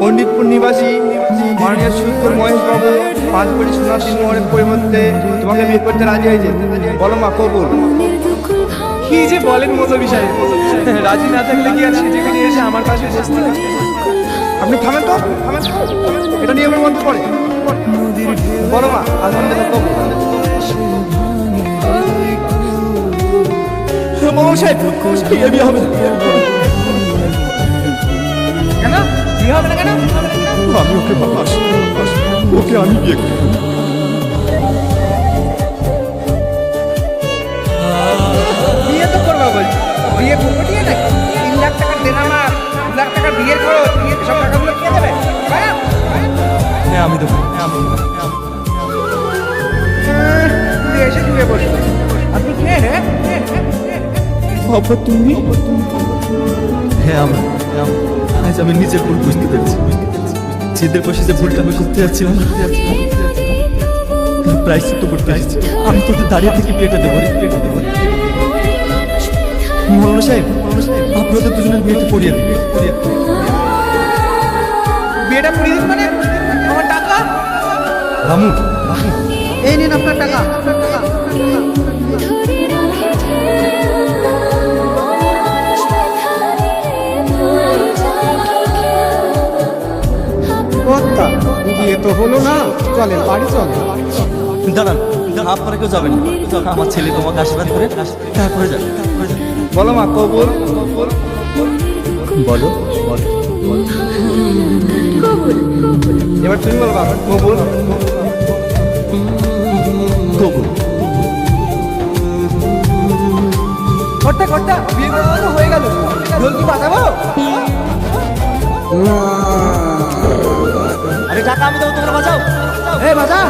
পণ্ডিতপুর নিবাসী মাননীয় সুন্দর মহেশ বাবু 5 কোটি সোনার সিংহের পরিবর্তে তোমাকে বিয়ে করতে রাজি হয়েছে। বলো মা কবুল। কি যে বলেন মৌলভী সাহেব, রাজি না থাকলে কি আর সেজে গুজে এসে আমার পাশে বসতে? আপনি থামেন তো, থামেন তো। এটা নিয়মের মধ্যে পড়ে। বলো মা আলহামদুলিল্লাহ কবুল। মৌলভী সাহেব বিয়ে বিয়ে হবে না। কেন বিয়ে হবে না কেন? আমি ওকে ভালোবাসি, ওকে আমি বিয়ে করি। বিয়ে তো করবা বলছি, বিয়ে করবো ঠিক আছে। 3 লাখ টাকার দেনা মার, 2 লাখ টাকার বিয়ের খরচ, বিয়েতে সব টাকাগুলো কে দেবে? হ্যাঁ আমি দেবো। তুই এসে তুই বসো। আপনি কে রে? বাবা তুমি? হ্যাঁ আমি। আজ আমি নিজের ভুল বুঝতে পেরেছি। ছেদের পাশে যে ভুলটা আমি করতে যাচ্ছিলাম, প্রায়শ্চিত্ত করতে এসেছি। আমি তোদের দাঁড়িয়ে থেকে বিয়েটা দেবো রে, বিয়েটা দেবো। মৌলানা সাহেব, আপনাদের দুজনের বিয়েটা পড়িয়ে দিন, পড়িয়ে দিন। বিয়েটা করিয়ে দিন মানে? আমার টাকা? রামু, এই নিন আপনার টাকা। কর্তা, বিয়ে তো হলো না, চলেন বাড়ি চলেন। দাঁড়ান, আপনারা কেউ যাবেন না। আমার ছেলে তোমাকে আশীর্বাদ করে তারপরে যাবে। বলো মা কবুল। বলো বলো। এবার তুমি বলো বাবা কবুল। কবুল। কর্তা কর্তা, বিয়ে করা তো হয়ে গেল, ঢোল কি বাজাবো? আরে টাকা আমি দেবো, তোমরা বাঁচাও। এ বাজা।